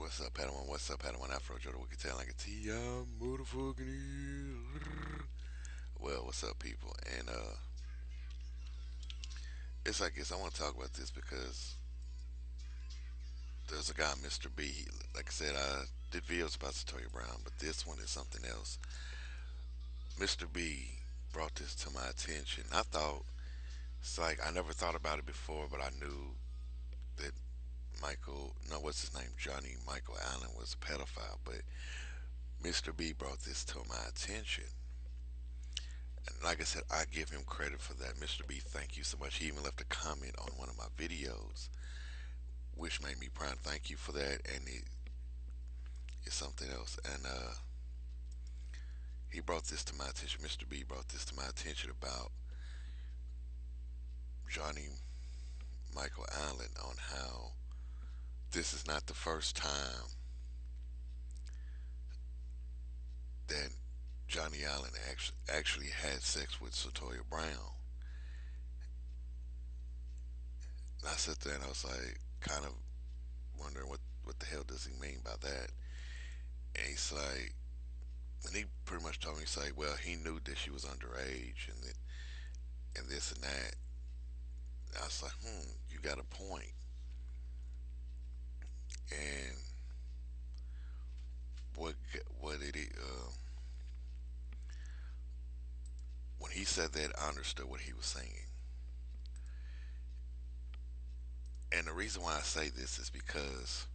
What's up, Padawan? What's up, Padawan? Afro Joe, we can tell like a T. I'm motherfucking here. Well, what's up, people? And it's like this. I want to talk about this because there's a guy, Mr. B. Like I said, I did videos about Cyntoia Brown, but this one is something else. Mr. B brought this to my attention. I thought it's like I never thought about it before, but I knew that Michael, no, what's his name, Johnny Michael Allen was a pedophile, but Mr. B brought this to my attention. And like I said, I give him credit for that. Mr. B, thank you so much. He even left a comment on one of my videos, which made me proud. Thank you for that. And it's something else. And he brought this to my attention. Mr. B brought this to my attention about Johnny Michael Allen on how this is not the first time that Johnny Allen actually had sex with Cyntoia Brown. And I sat there and I was like, kind of wondering what the hell does he mean by that? And he's like, and he pretty much told me, he's like, well, he knew that she was underage and this and that. And I was like, you got a point. And what what did he when he said that, I understood what he was saying. And the reason why I say this is because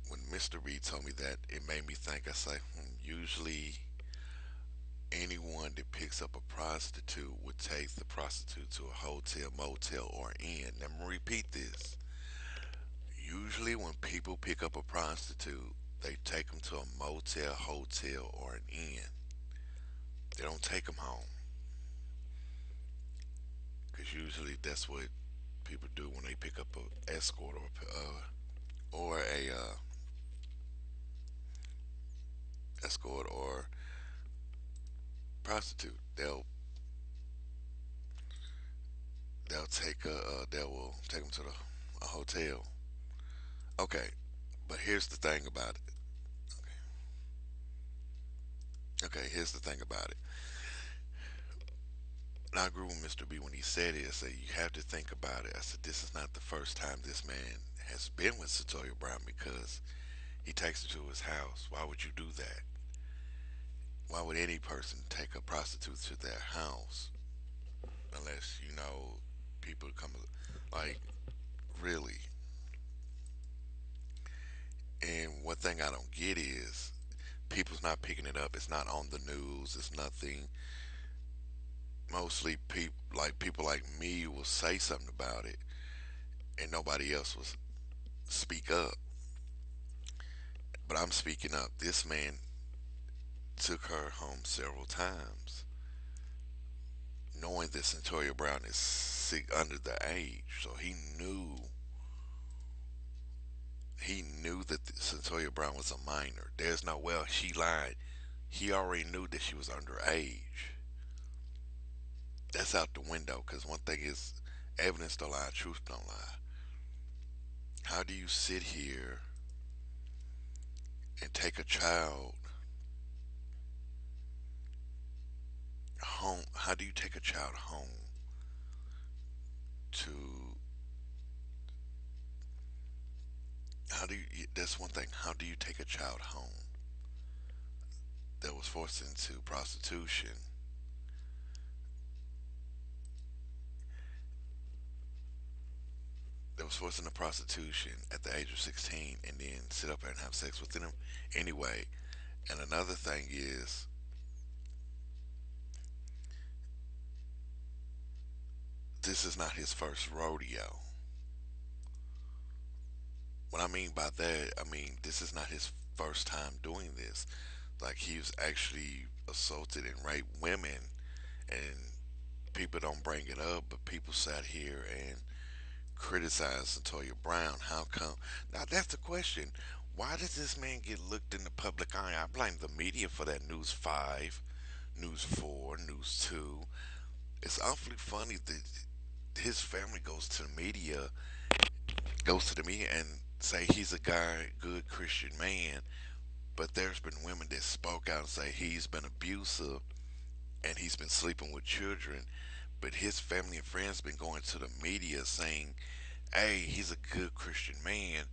when Mr. Reed told me that, it made me think. I say, usually anyone that picks up a prostitute would take the prostitute to a hotel, motel, or inn. Let me repeat this. Usually, when people pick up a prostitute, they take them to a motel, hotel, or an inn. They don't take them home because usually that's what people do when they pick up a escort or a escort or prostitute. They will take them to a hotel. Okay, but here's the thing about it. Okay, here's the thing about it. And I agree with Mr. B when he said it. I said you have to think about it. I said this is not the first time this man has been with Cyntoia Brown because he takes her to his house. Why would you do that? Why would any person take a prostitute to their house unless you know people come like really? And one thing I don't get is people's not picking it up. It's not on the news. It's nothing. Mostly people like me will say something about it, and nobody else will speak up. But I'm speaking up. This man took her home several times, knowing that Cyntoia Brown is under the age, so he knew that Cyntoia Brown was a minor. There's no well she lied. He already knew that she was underage. That's out the window because one thing is evidence don't lie, truth don't lie. How do you sit here and take a child home? How do you take a child home to? How do you? That's one thing. How do you take a child home that was forced into prostitution? That was forced into prostitution at the age of 16, and then sit up there and have sex with them anyway. And another thing is, this is not his first rodeo. What I mean by that, I mean this is not his first time doing this. Like he's actually assaulted and raped women, and people don't bring it up, but people sat here and criticized Latoya Brown. How come? Now that's the question. Why does this man get looked in the public eye? I blame the media for that. News 5, News 4, News 2. It's awfully funny that his family goes to the media goes to the media and say he's a guy, good Christian man, but there's been women that spoke out and say he's been abusive and he's been sleeping with children, but his family and friends been going to the media saying, "Hey, he's a good Christian man."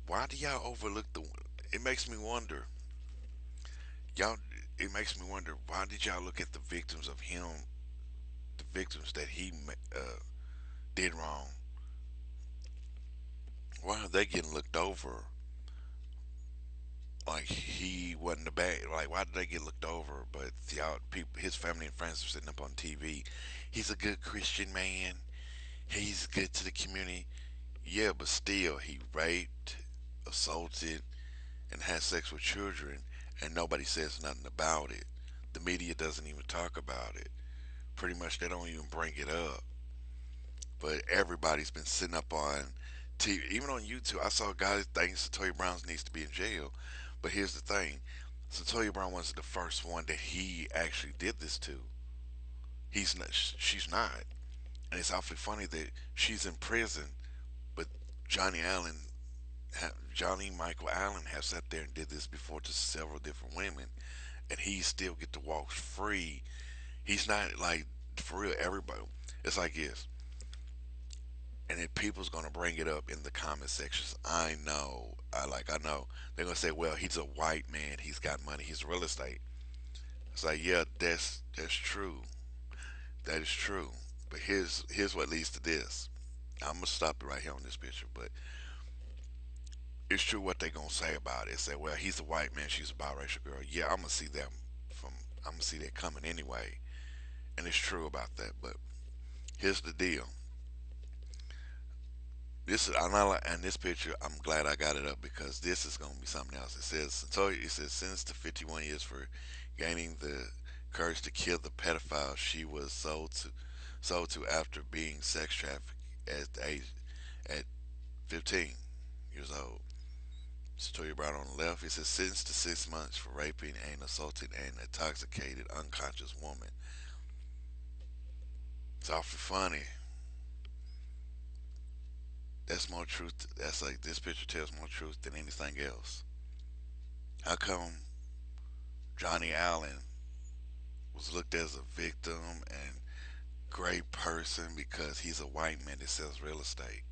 Why do y'all overlook the? It makes me wonder, y'all. It makes me wonder why did y'all look at the victims of him, the victims that he did wrong? Why are they getting looked over? Like he wasn't the bad. Like why did they get looked over? But y'all, people, his family and friends are sitting up on TV. He's a good Christian man. He's good to the community. Yeah, but still, he raped, assaulted, and had sex with children, and nobody says nothing about it. The media doesn't even talk about it. Pretty much, they don't even bring it up. But everybody's been sitting up on TV, even on YouTube. I saw guys think Cyntoia Brown needs to be in jail. But here's the thing: Cyntoia Brown wasn't the first one that he actually did this to. He's not. She's not, and it's awfully funny that she's in prison. But Johnny Allen, Johnny Michael Allen, have sat there and did this before to several different women, and he still get to walk free. He's not like for real. Everybody, it's like this, and then people's gonna bring it up in the comment sections. I know, I know they're gonna say, "Well, he's a white man. He's got money. He's real estate." It's like, yeah, that's true. That is true. But here's what leads to this. I'm gonna stop it right here on this picture, but it's true what they gonna say about it. Say, well, he's a white man, she's a biracial girl. Yeah, I'm gonna see them from. I'm gonna see that coming anyway, and it's true about that. But here's the deal. This is and this picture. I'm glad I got it up because this is gonna be something else. It says It says sentenced to 51 years for gaining the courage to kill the pedophile she was sold to after being sex trafficked at the age at 15 years old. Cyntoia Brown on the left. It says sentenced to 6 months for raping and assaulting an intoxicated, unconscious woman. It's awfully funny. That's more truth. That's like this picture tells more truth than anything else. How come Johnny Allen was looked as a victim and great person because he's a white man that sells real estate?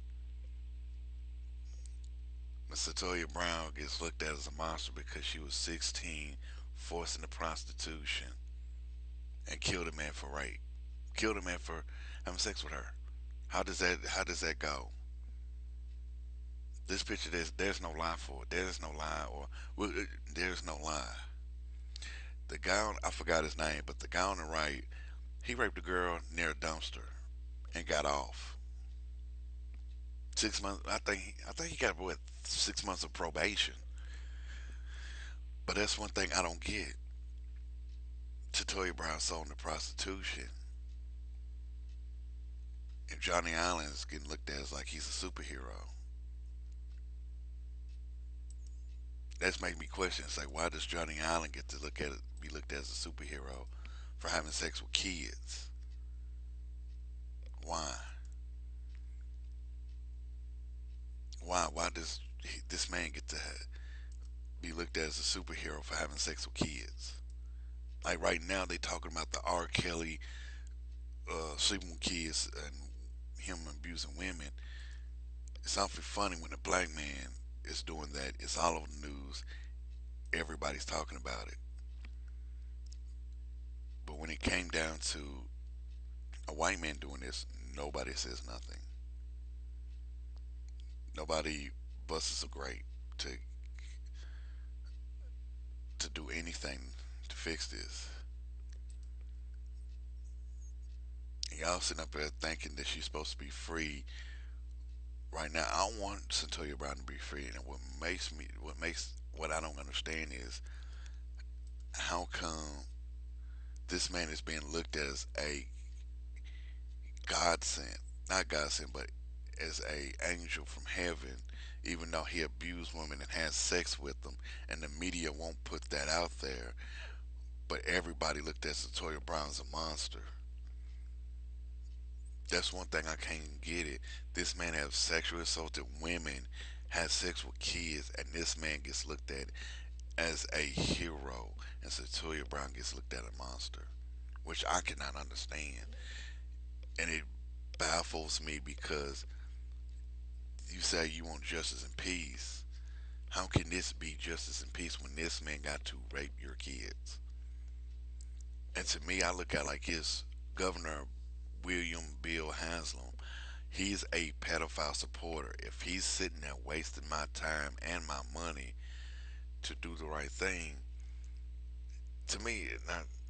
Miss Cyntoia Brown gets looked at as a monster because she was 16, forced into prostitution, and killed a man for rape. Killed a man for having sex with her. How does that go? This picture there's no lie for it. There's no lie or well, there's no lie. The guy I forgot his name, but the guy on the right, he raped a girl near a dumpster and got off. 6 months. I think he got what 6 months of probation. But that's one thing I don't get. Cyntoia Brown sold into prostitution, and Johnny Allen is getting looked at as like he's a superhero. That's making me question. It's like, why does Johnny Allen get to be looked at as a superhero for having sex with kids? Why? Why does this man get to be looked at as a superhero for having sex with kids? Like right now, they talking about the R. Kelly sleeping with kids and him abusing women. It's awfully funny when a black man is doing that. It's all over the news. Everybody's talking about it. But when it came down to a white man doing this, nobody says nothing. Nobody busts a grape to to do anything to fix this. And y'all sitting up there thinking that she's supposed to be free right now. I don't want Cyntoia Brown to be free, and what I don't understand is how come this man is being looked at as a God sent, not God sent, but as a angel from heaven, even though he abused women and had sex with them, and the media won't put that out there. But everybody looked at Cyntoia Brown as a monster. That's one thing I can't get it. This man have sexually assaulted women, had sex with kids, and this man gets looked at as a hero, and Cyntoia Brown gets looked at as a monster, which I cannot understand. And it baffles me because you say you want justice and peace. How can this be justice and peace when this man got to rape your kids? And to me, I look at it like his Governor William Bill Haslam. He's a pedophile supporter. If he's sitting there wasting my time and my money to do the right thing, to me,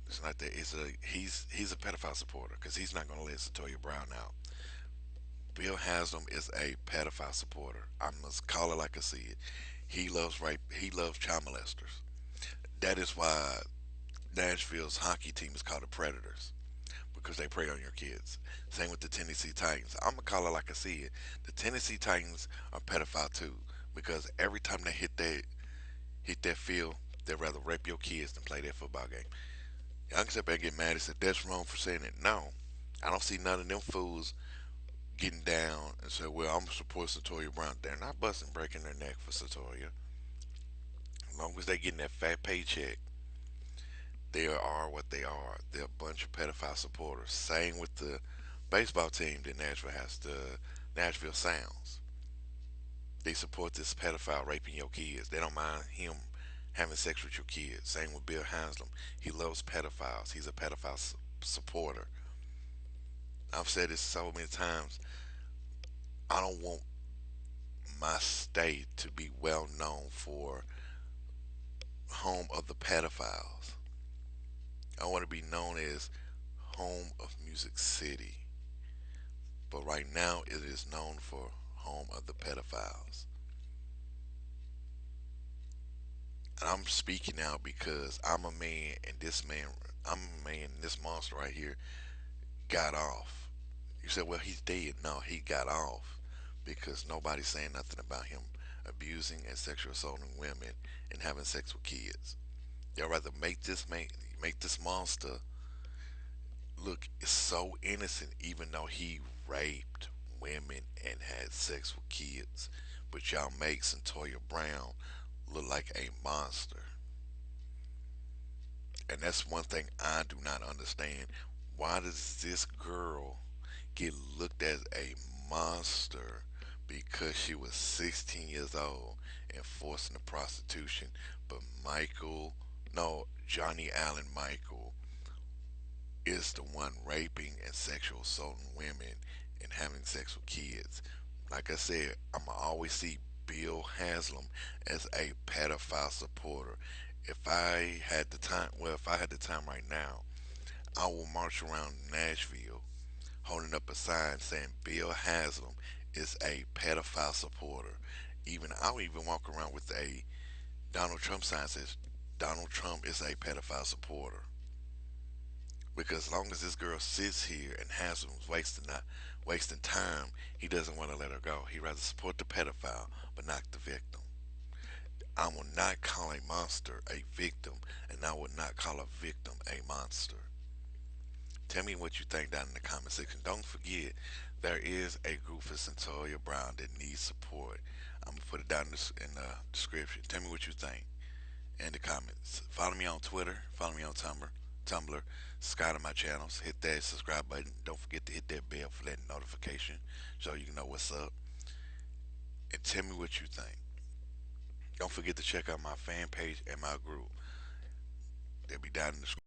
it's not that. He's a pedophile supporter because he's not going to let Cyntoia Brown out. Bill Haslam is a pedophile supporter. I must call it like I see it. He loves rape. He loves child molesters. That is why Nashville's hockey team is called the Predators because they prey on your kids. Same with the Tennessee Titans. I'm gonna call it like I see it. The Tennessee Titans are pedophile too because every time they hit that field, they'd rather rape your kids than play their football game. I can sit back and get mad and say that's wrong for saying it. No, I don't see none of them fools getting down and say, "Well, I'm supporting Cyntoia Brown." They're not busting breaking their neck for Cyntoia. As long as they getting that fat paycheck, they are what they are. They're a bunch of pedophile supporters. Same with the baseball team that Nashville has, the Nashville Sounds. They support this pedophile raping your kids. They don't mind him having sex with your kids. Same with Bill Haslam. He loves pedophiles. He's a pedophile supporter. I've said this so many times. I don't want my state to be well known for home of the pedophiles. I want to be known as home of Music City. But right now it is known for home of the pedophiles. And I'm speaking now because I'm a man and I'm a man and this monster right here got off. You said, well, he's dead. No, he got off because nobody's saying nothing about him abusing and sexual assaulting women and having sex with kids. They'll rather make this monster look so innocent, even though he raped women and had sex with kids. But y'all make Cyntoia Brown look like a monster. And that's one thing I do not understand. Why does this girl get looked at as a monster because she was 16 years old and forced into prostitution? But Michael, no, Johnny Allen Michael, is the one raping and sexual assaulting women and having sex with kids. Like I said, I'ma always see Bill Haslam as a pedophile supporter. If I had the time right now, I will march around Nashville holding up a sign saying Bill Haslam is a pedophile supporter. Even I'll even walk around with a Donald Trump sign that says Donald Trump is a pedophile supporter. Because as long as this girl sits here and Haslam's wasting time, he doesn't want to let her go. He'd rather support the pedophile but not the victim. I will not call a monster a victim, and I will not call a victim a monster. Tell me what you think down in the comment section. Don't forget, there is a group for Cyntoia Brown that needs support. I'm gonna put it down in the description. Tell me what you think in the comments. Follow me on Twitter. Follow me on Tumblr. Subscribe to my channels. Hit that subscribe button. Don't forget to hit that bell for that notification so you can know what's up. And tell me what you think. Don't forget to check out my fan page and my group. They'll be down in the description.